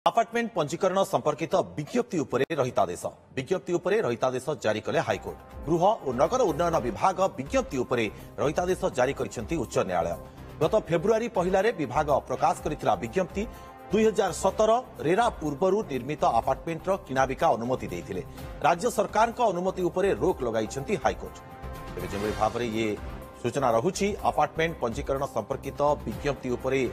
Apartment पंजीकरण संपर्कित विज्ञप्ति उपरे रहितादेश जारी कले हाइकोर्ट। गृह और नगर उन्नयन विभाग विज्ञप्ति उपरे रहितादेश जारी करिसेंती उच्च न्यायालय। गत फेब्रुआरी पहिलारे विभाग प्रकाश करितला विज्ञप्ति 2017 रेरा पूर्वरु निर्मित अपार्टमेंटर किणाबिका अनुमति देइथिले। राज्य सरकार अनुमति उपरे रोक लगाइछंती हाइकोर्ट। जेभଳି भाबरे ये सूचना रहुछि अपार्टमेंट पंजीकरण संपर्कित विज्ञप्ति उपरे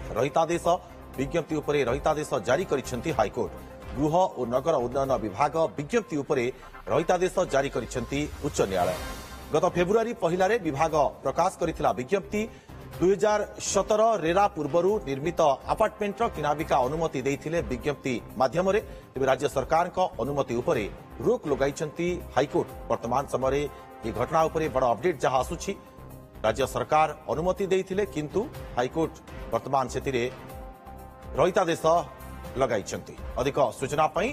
रहितादेश जारी करिसेंती हाइकोर्ट। गृह और नगर उन्नयन विभाग विज्ञप्ति उपरे रहितादेश जारी करिसेंती उच्च न्यायालय। गत फेब्रुआरी पहिलारे विभाग प्रकाश करितला विज्ञप्ति 2017 रेरा पूर्वरु निर्मित अपार्टमेंटर किणाबिका अनुमति देइथिले। विज्ञप्ति माध्यम राज्य सरकार अनुमति उपरे रोक लगाइछंती हाइकोर्ट। वर्तमान समय ये घटना उपरे बड़ अपडेट जहां आसुछि, राज्य सरकार अनुमति देइथिले किंतु हाइकोर्ट वर्तमान सेतिरे रहितादेश लगाइछंती। अधिक सूचना पई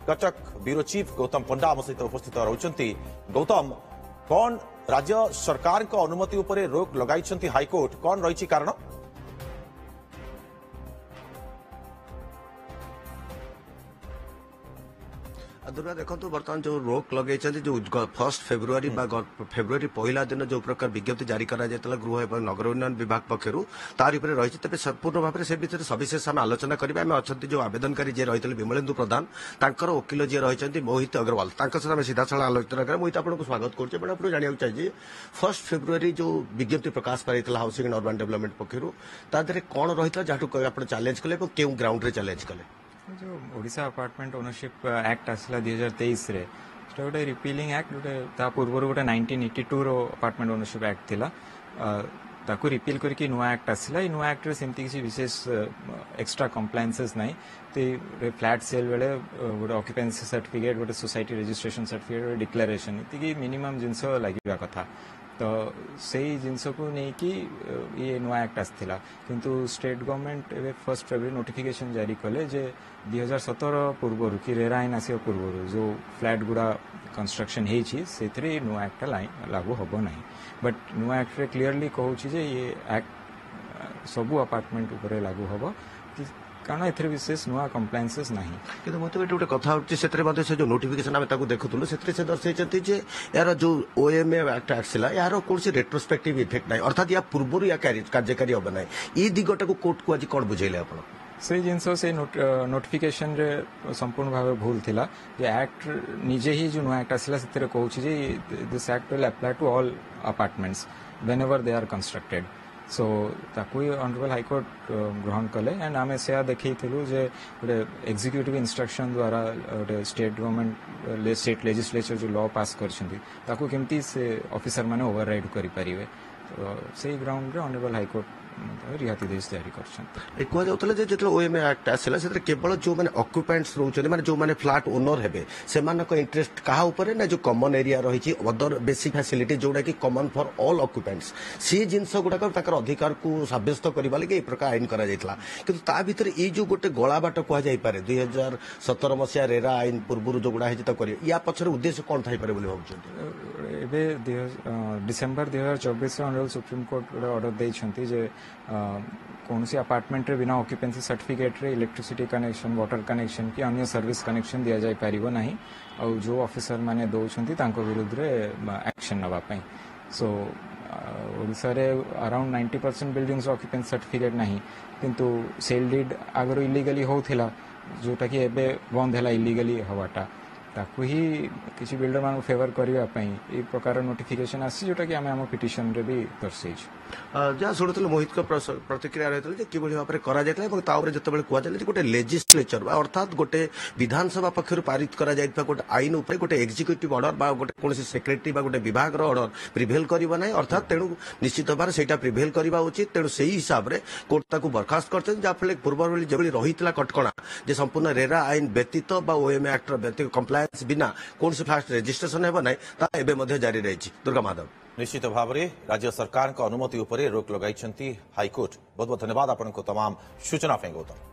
कटक ब्यूरो चीफ गौतम पंडा आम सहित उपस्थित रहउछंती। गौतम, कौन राज्य सरकार को अनुमति उपरे रोक लगाइछंती हाइकोर्ट, कौन रहिछि कारण? दुर्गा देखो बर्तमान जो रोक लगे जो 1 फेब्रुआरी फेब्रुआरी पहला दिन जो प्रकार विज्ञप्ति जारी करा गृह एवं नगर उन्नयन विभाग पक्षर तार रही तेज संपूर्ण भाव में से भितर सविशेष आम आलोचना करें। आम अच्छा जो आवेदनकारी जी रही विमलेन्दु प्रधान वकिल जी रही मोहित अग्रवाल सहित सीधा साल आलोचना करें। मोहित आपको स्वागत करुँ। जानवा चाहिए 1 फेब्रुआरी जो विज्ञप्ति प्रकाश पाई हाउसिंग एंड अर्बन डेवलपमेंट पक्षर तादे कौन रही जहाँ आप चैलेंज कले क्यों ग्राउंड रे चैलेंज कले? जो ओडिशा अपार्टमेंट ओनरशिप एक्ट आसला 2023 रे गोटे रिपीलिंग एक्ट गोटे पूर्व गोटे 1982 रो अपार्टमेंट ओनरशिप एक्ट थिला ताकू रिपील करके नुआ एक्ट आसला। नुआ एक्ट रे सेमती किसी विशेष एक्स्ट्रा कंप्लायंसेस नहीं तो फ्लैट सेल बेले गोटे ऑक्युपेंसी सर्टिफिकेट गोटे सोसाइटी रजिस्ट्रेशन सर्टिफिकेट डिक्लेरेशन इतनी मिनिमम जिनस लगे कथा तो सही जिनस को लेकिन ये नुआ एक्ट आसला किंतु स्टेट गवर्नमेंट ए 1 फेब्रुआरी नोटिफिकेशन जारी कले जे 2017 पूर्व कि रेरा आईन आस पूर्व जो फ्लैट गुड़ा कंस्ट्रक्शन होती नुआ एक्ट लागू हम ना। बट नुआ एक्ट रे क्लीयरली कहूँ जे ये एक्ट सबू अपार्टमेंट उपरे लागू हम कारण ए विशेष नुआ कंप्लायंसेस नहीं। कि मत गोटे कथा से जो नोटिफिकेशन आम देखुलु से दर्शाई यार जो ओएमए एक्ट आसला यार कौन रेट्रोस्पेक्टिव इफेक्ट ना अर्थात या पूर्व या कार्यकारी हम ना ये दिगटा को कोर्ट को आज कौन बुझेले आप से जिनस से नोटिफिकेशन रे संपूर्ण भाव भूल थिला। ये एक्ट निजे ही जो नुआ एक्ट आसला से कहूँ this act will apply to all apartments whenever they are constructed. So ताकू ऑनरेबल हाईकोर्ट ग्रहण कले एंड आम से देखु जे गोटे एग्जीक्यूटिव इंस्ट्रक्शन द्वारा गोटे स्टेट गवर्नमेंट स्टेट लेजिस्लेचर जो लॉ पास करछंती केमती से ऑफिसर माने ओवरराइड करि परिवे। तो सही ग्राउंड रे ऑनरेबल हाईकोर्ट रिहाती देश जारी कर कहते ओएमए एक्ट आसला से केवल जो मैंने ऑक्युपेंट्स रोचे माने जो मैंने फ्लैट ओनर हेबे सेमानक इंटरेस्ट कहा ऊपर ना जो कॉमन एरिया रही अदर बेसिक फैसिलिटी जोड़ा कि कॉमन फॉर ऑल ऑक्युपेंट्स से जिनस गुड़ाक अधिकार को सब्यस्त करने लगे ये प्रकार आईन करा किंतु ता भीतर ये जो गोटे गला बाट कहुपे 2017 मसीहा रेरा आईन पूर्व जो गुड़ा या पक्षर उद्देश्य कौन थाई पारे एबे डिसेंबर 2024 ऑनरेबल सुप्रीम कोर्ट गोटे ऑर्डर देइछंती जे कौन सी अपार्टमेंट रे बिना ऑक्युपेंसी सर्टिफिकेट रे इलेक्ट्रिसिटी कनेक्शन वाटर कनेक्शन की अन्य सर्विस कनेक्शन दिया जाय परिबो नहीं और जो ऑफिसर माने दौरान तांको विरुद्ध रे एक्शन नवा पई। सो ओडिसा रे अराउंड 90% बिल्डिंग्स ऑक्युपेंसी सर्टिफिकेट नहीं किंतु सेल डीड आगर इलीगली होथिला जोटा कि एबे बंद हैला इलीगली हवाटा ताकू ही किसी बिल्डर मान फेवर करने प्रकार नोटिफिकेशन आसी जोटा कि आम पिटिशन रे भी दर्शे जहाँ शुणुल मोहित प्रतिक्रिया रही कि भाव में जो कहते गोटे लेजिस्लेचर अर्थात गोटे विधानसभा पक्ष पारित गोटे आईन उपर गोटे एक्जिक्यूटिव ऑर्डर गोटे कौन सेक्रेटरी गोटे विभाग ऑर्डर प्रिभेल करना ना अर्थात तेणु निश्चित भाव से प्रिभेल करवा उचित। तेणु से हिसाब से कोर्ट ताकू बर्खास्त कर जहाँफल पूर्व जो रही कटकणा जे संपूर्ण रेरा आईन व्यतीत ओएमए एक्ट व्यतीत कंप्लायंस बिना कौन से फ्लैट रजिस्ट्रेशन हेब ना जारी रही। दुर्गा माधव निश्चित भाव में राज्य सरकार अनुमति उपरे रोक लगाई हाइकोर्ट। बहुत बहुत धन्यवाद आपको तमाम सूचना गौतम।